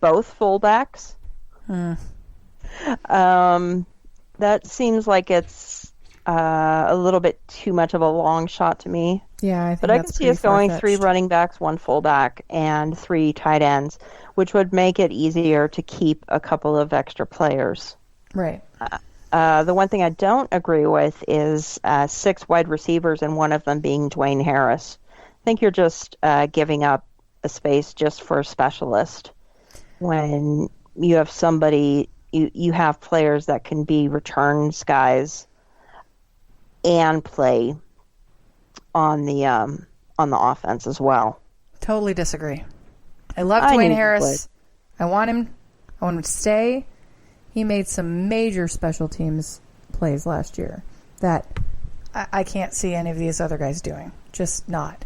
both fullbacks. That seems like it's a little bit too much of a long shot to me. Yeah, I think but I can see us going 3 running backs, 1 fullback, and 3 tight ends, which would make it easier to keep a couple of extra players. Right. The one thing I don't agree with is 6 wide receivers and one of them being Dwayne Harris. I think you're just giving up a space just for a specialist when you have somebody, you have players that can be returns guys and play on the offense as well. Totally disagree. I love Dwayne Harris. I want him to stay. He made some major special teams plays last year that I can't see any of these other guys doing. Just not.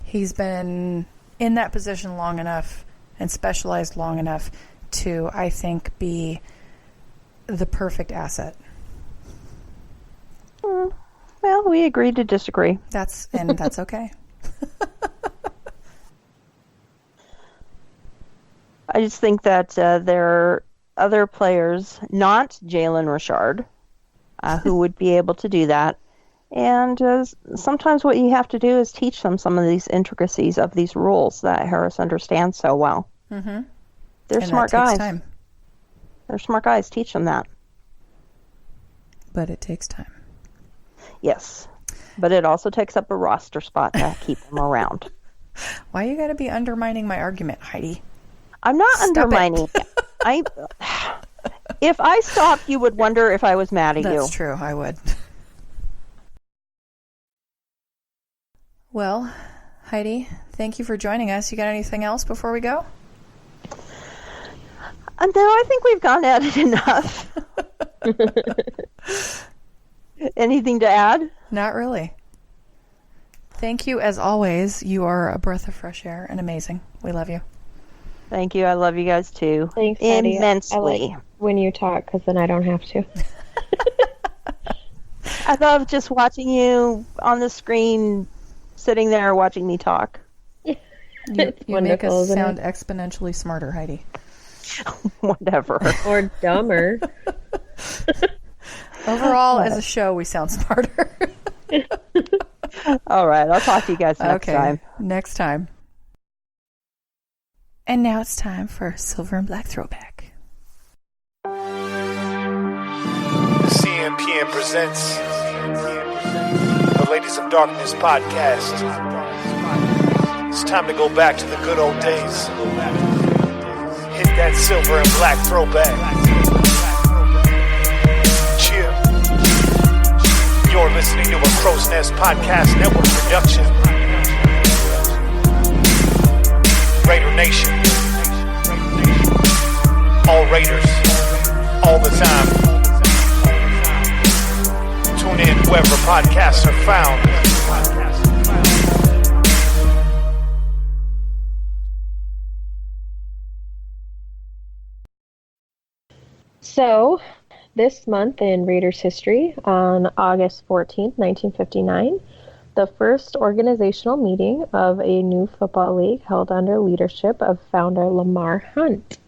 He's been in that position long enough and specialized long enough to, I think, be the perfect asset. Well, we agreed to disagree. That's okay. I just think that there are other players, not Jalen Richard, who would be able to do that. And sometimes what you have to do is teach them some of these intricacies of these rules that Harris understands so well. Mm-hmm. They're smart guys. Time. They're smart guys. Teach them that. But it takes time. Yes. But it also takes up a roster spot to keep them around. Why you gotta be undermining my argument, Heidi? I'm not Stop undermining. If I stopped, you would wonder if I was mad at you. That's true, I would. Well, Heidi, thank you for joining us. You got anything else before we go? No, I think we've gone at it enough. Anything to add? Not really. Thank you, as always. You are a breath of fresh air and amazing. We love you. Thank you. I love you guys too. Thanks, Heidi. Immensely. I like when you talk, because then I don't have to. I love just watching you on the screen, sitting there watching me talk. You make us sound exponentially smarter, Heidi. Whatever. Or dumber. Overall, as a show, we sound smarter. All right. I'll talk to you guys next time. Next time. And now it's time for Silver and Black Throwback. CNPN presents the Ladies of Darkness podcast. It's time to go back to the good old days. Hit that silver and black throwback. Chill. You're listening to a Crow's Nest Podcast Network production. Raider Nation. All Raiders. All the time. Tune in wherever podcasts are found. So, this month in Raiders history, on August 14th, 1959, the first organizational meeting of a new football league held under leadership of founder Lamar Hunt.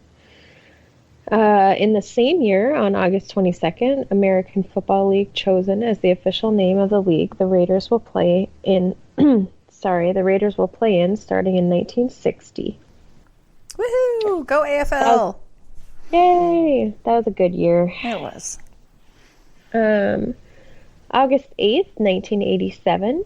In the same year, on August 22nd, American Football League chosen as the official name of the league the Raiders will play in. The Raiders will play in starting in 1960. Woohoo! Go AFL! Yay! That was a good year. It was. August 8th, 1987,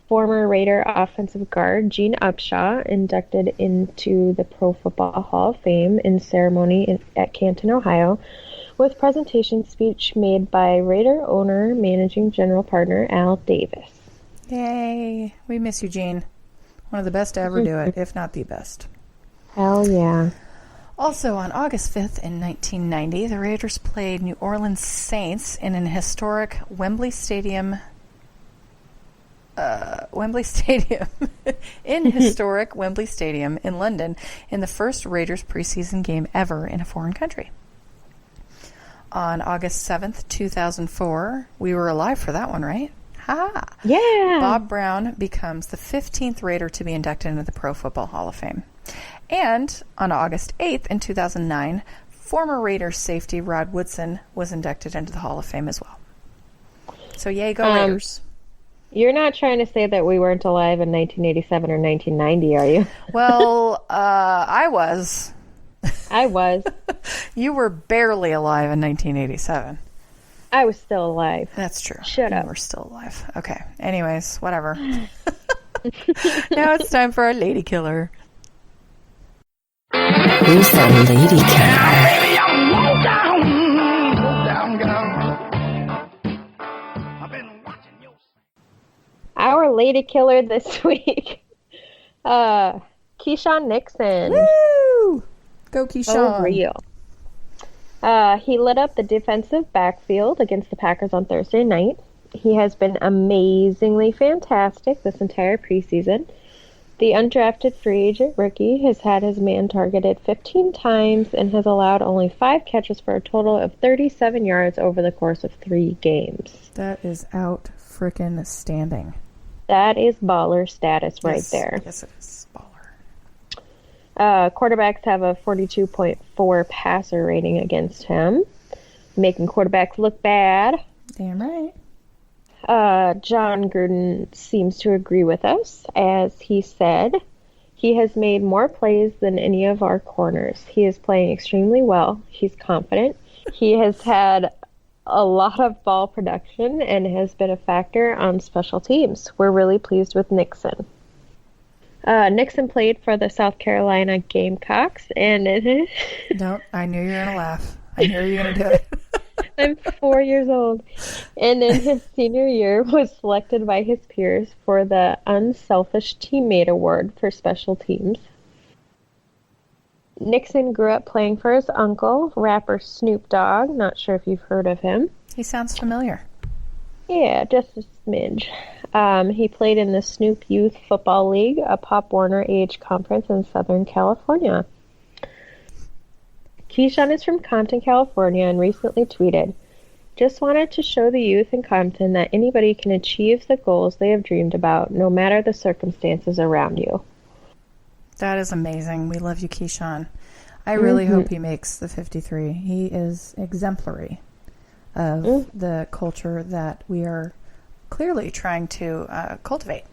former Raider offensive guard Gene Upshaw inducted into the Pro Football Hall of Fame in ceremony at Canton, Ohio, with presentation speech made by Raider owner, managing general partner Al Davis. Yay! We miss you, Gene. One of the best to ever do it, if not the best. Hell yeah. Also, on August 5th in 1990, the Raiders played New Orleans Saints in an historic Wembley Stadium in historic Wembley Stadium in London in the first Raiders preseason game ever in a foreign country. On August 7th, 2004, we were alive for that one, right? Ha! Yeah! Bob Brown becomes the 15th Raider to be inducted into the Pro Football Hall of Fame. And on August 8th in 2009, former Raiders safety Rod Woodson was inducted into the Hall of Fame as well. So yay, go Raiders. You're not trying to say that we weren't alive in 1987 or 1990, are you? Well, I was. I was. You were barely alive in 1987. I was still alive. That's true. Shut up. We're still alive. Okay. Anyways, whatever. Now it's time for our lady killer. Who's that lady killer? Baby, I'm low down, girl. I've been watching you. Our lady killer this week, Keyshawn Nixon. Woo! Go Keyshawn. Oh, real. He lit up the defensive backfield against the Packers on Thursday night. He has been amazingly fantastic this entire preseason. The undrafted free agent rookie has had his man targeted 15 times and has allowed only 5 catches for a total of 37 yards over the course of 3 games. That is out frickin' standing. That is baller status right there. Yes, it is baller. Quarterbacks have a 42.4 passer rating against him, making quarterbacks look bad. Damn right. John Gruden seems to agree with us, as he said, he has made more plays than any of our corners. He is playing extremely well. He's confident. He has had a lot of ball production and has been a factor on special teams. We're really pleased with Nixon. Nixon played for the South Carolina Gamecocks, and No, I knew you were going to laugh. I knew you were going to do it. I'm 4 years old, and in his senior year was selected by his peers for the Unselfish Teammate Award for special teams. Nixon grew up playing for his uncle, rapper Snoop Dogg. Not sure if you've heard of him. He sounds familiar. Yeah, just a smidge. He played in the Snoop Youth Football League, a Pop Warner age conference in Southern California. Keyshawn is from Compton, California, and recently tweeted, "Just wanted to show the youth in Compton that anybody can achieve the goals they have dreamed about, no matter the circumstances around you." That is amazing. We love you, Keyshawn. I really hope he makes the 53. He is exemplary of the culture that we are clearly trying to cultivate.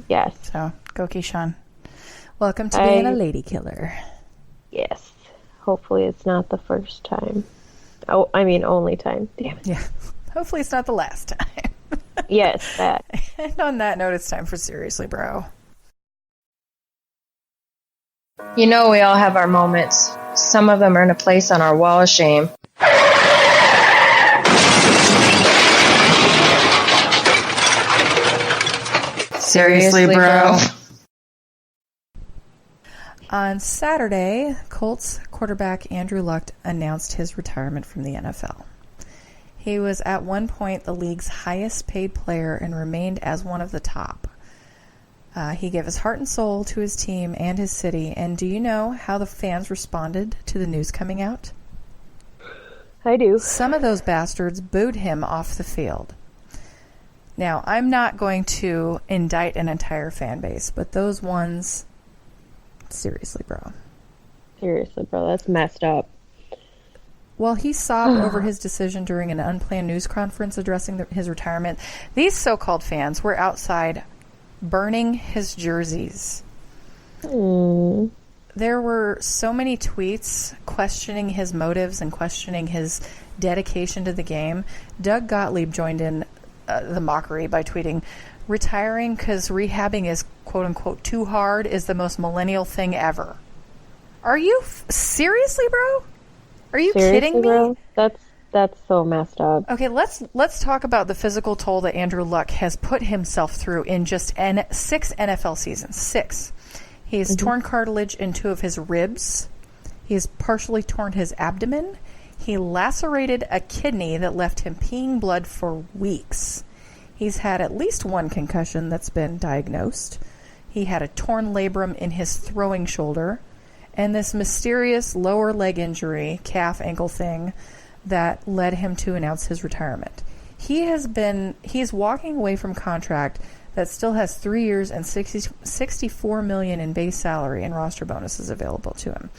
Yes. So, go Keyshawn. Welcome to being a lady killer. Yes. Hopefully it's not the first time. Oh, I mean only time. Damn it. Yeah. Hopefully it's not the last time. Yes, that. And on that note, it's time for Seriously, Bro. You know, we all have our moments. Some of them earn a place on our wall of shame. Seriously, bro. On Saturday, Colts quarterback Andrew Luck announced his retirement from the NFL. He was at one point the league's highest paid player and remained as one of the top. He gave his heart and soul to his team and his city. And do you know how the fans responded to the news coming out? I do. Some of those bastards booed him off the field. Now, I'm not going to indict an entire fan base, but those ones, seriously, bro. Seriously, bro, that's messed up. Well, he sobbed over his decision during an unplanned news conference addressing his retirement. These so-called fans were outside burning his jerseys. There were so many tweets questioning his motives and questioning his dedication to the game. Doug Gottlieb joined in the mockery by tweeting, "Retiring because rehabbing is quote-unquote too hard is the most millennial thing ever." Are you seriously, bro? Are you kidding me? Bro? That's so messed up. Okay, let's talk about the physical toll that Andrew Luck has put himself through in just 6 NFL seasons. 6. He's torn cartilage in 2 of his ribs. He's partially torn his abdomen. He lacerated a kidney that left him peeing blood for weeks. He's had at least 1 concussion that's been diagnosed. He had a torn labrum in his throwing shoulder, and this mysterious lower leg injury, calf ankle thing, that led him to announce his retirement. He's walking away from contract that still has 3 years and $64 million in base salary and roster bonuses available to him.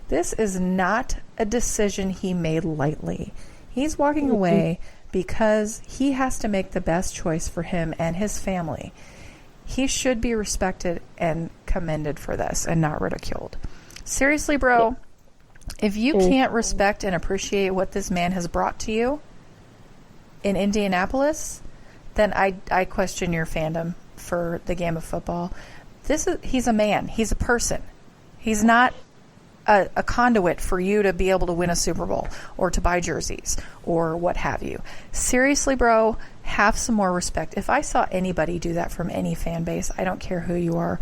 This is not a decision he made lightly. He's walking away because he has to make the best choice for him and his family. He should be respected and commended for this and not ridiculed. Seriously, bro, if you can't respect and appreciate what this man has brought to you in Indianapolis, then I question your fandom for the game of football. He's a man. He's a person. He's not a conduit for you to be able to win a Super Bowl or to buy jerseys or what have you. Seriously, bro, have some more respect. If I saw anybody do that from any fan base, I don't care who you are,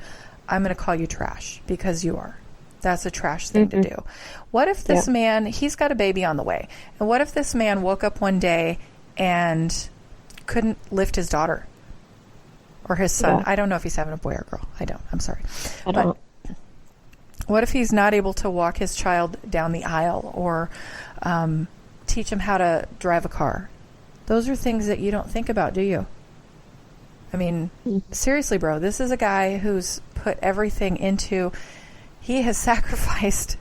I'm going to call you trash because you are. That's a trash thing to do. What if this man, he's got a baby on the way, and what if this man woke up one day and couldn't lift his daughter or his son? I don't know if he's having a boy or girl. I don't. I'm sorry. I don't. But what if he's not able to walk his child down the aisle or teach him how to drive a car? Those are things that you don't think about, do you? I mean, seriously, bro, this is a guy who's put everything into... He has sacrificed...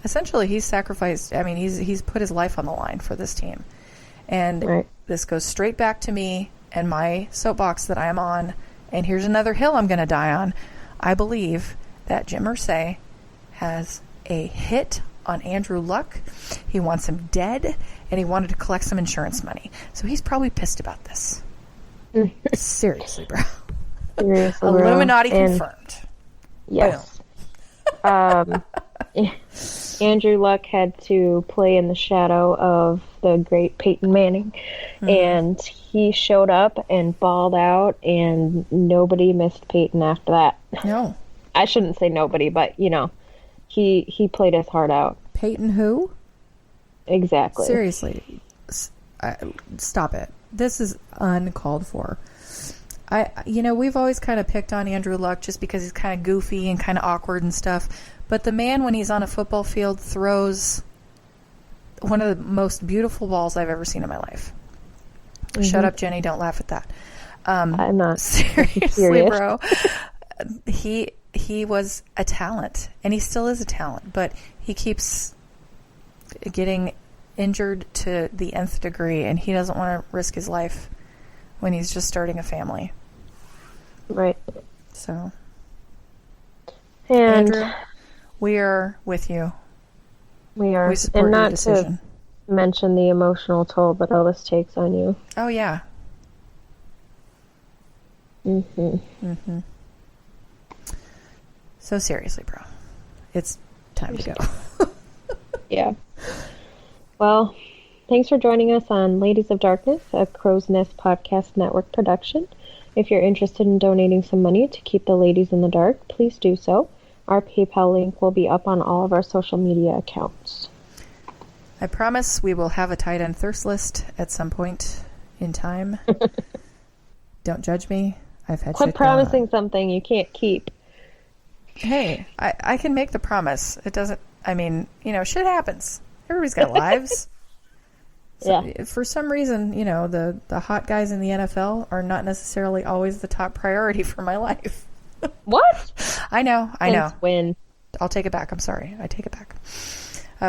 Essentially, he's put his life on the line for this team. And this goes straight back to me and my soapbox that I am on. And here's another hill I'm going to die on. I believe that Jim Irsay has a hit on Andrew Luck. He wants him dead, and he wanted to collect some insurance money. So he's probably pissed about this. Seriously, bro. Seriously, bro. Illuminati And- confirmed. Yes. Andrew Luck had to play in the shadow of the great Peyton Manning, and he showed up and balled out, and nobody missed Peyton after that. No. I shouldn't say nobody, but, you know, he played his heart out. Peyton who? Exactly. Seriously. Stop it. This is uncalled for. We've always kind of picked on Andrew Luck just because he's kind of goofy and kind of awkward and stuff. But the man, when he's on a football field, throws one of the most beautiful balls I've ever seen in my life. Shut up, Jenny. Don't laugh at that. I'm not Seriously, serious. bro. He was a talent, and he still is a talent, but he keeps getting injured to the nth degree, and he doesn't want to risk his life when he's just starting a family. Right. So, And Andrew, we are with you. we are. We support And your not decision. to mention the emotional toll that all this takes on you. Oh, yeah. Mm-hmm. So seriously, bro. It's time to go. Yeah. Well, thanks for joining us on Ladies of Darkness, a Crow's Nest Podcast Network production. If you're interested in donating some money to keep the ladies in the dark, please do so. Our PayPal link will be up on all of our social media accounts. I promise we will have a tight end thirst list at some point in time. Don't judge me. I've had Quit shit going on. promising something you can't keep. Hey, I can make the promise. It doesn't, shit happens. Everybody's got lives. So Yeah. For some reason, the hot guys in the NFL are not necessarily always the top priority for my life. What? I know. Since when? I'll take it back. I'm sorry. I take it back.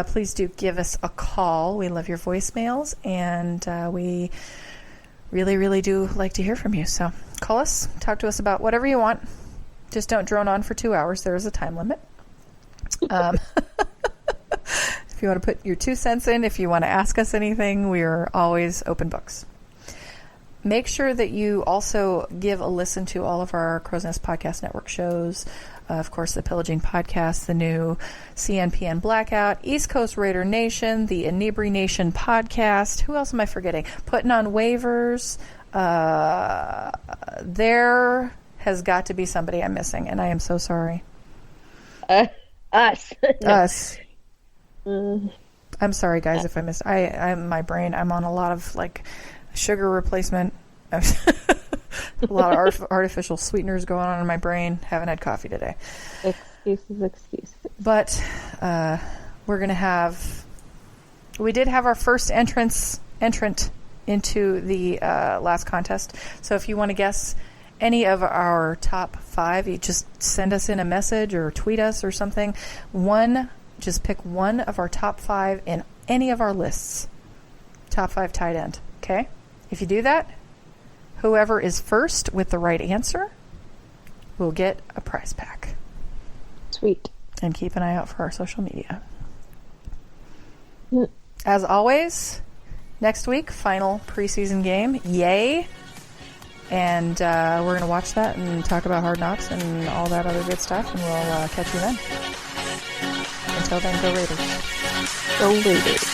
Please do give us a call. We love your voicemails, and we really, really do like to hear from you. So call us. Talk to us about whatever you want. Just don't drone on for 2 hours. There is a time limit. If you want to put your 2 cents in, if you want to ask us anything, we are always open books. Make sure that you also give a listen to all of our Crow's Nest Podcast Network shows. Of course, the Pillaging Podcast, the new CNPN Blackout, East Coast Raider Nation, the Inebri Nation Podcast. Who else am I forgetting? Putting on Waivers. There has got to be somebody I'm missing, and I am so sorry. Us. Us. I'm sorry, guys, if I missed. My brain, I'm on a lot of sugar replacement. A lot of artificial sweeteners going on in my brain. Haven't had coffee today. Excuses. But we're going to have... We did have our first entrant into the last contest. So if you want to guess any of our top 5, you just send us in a message or tweet us or something. Just pick one of our top 5 in any of our lists. Top 5 tight end. Okay? If you do that, whoever is first with the right answer will get a prize pack. Sweet. And keep an eye out for our social media. As always, next week, final preseason game. Yay! And we're going to watch that and talk about Hard Knocks and all that other good stuff, and we'll catch you then. Until then, go Raiders. Go Raiders.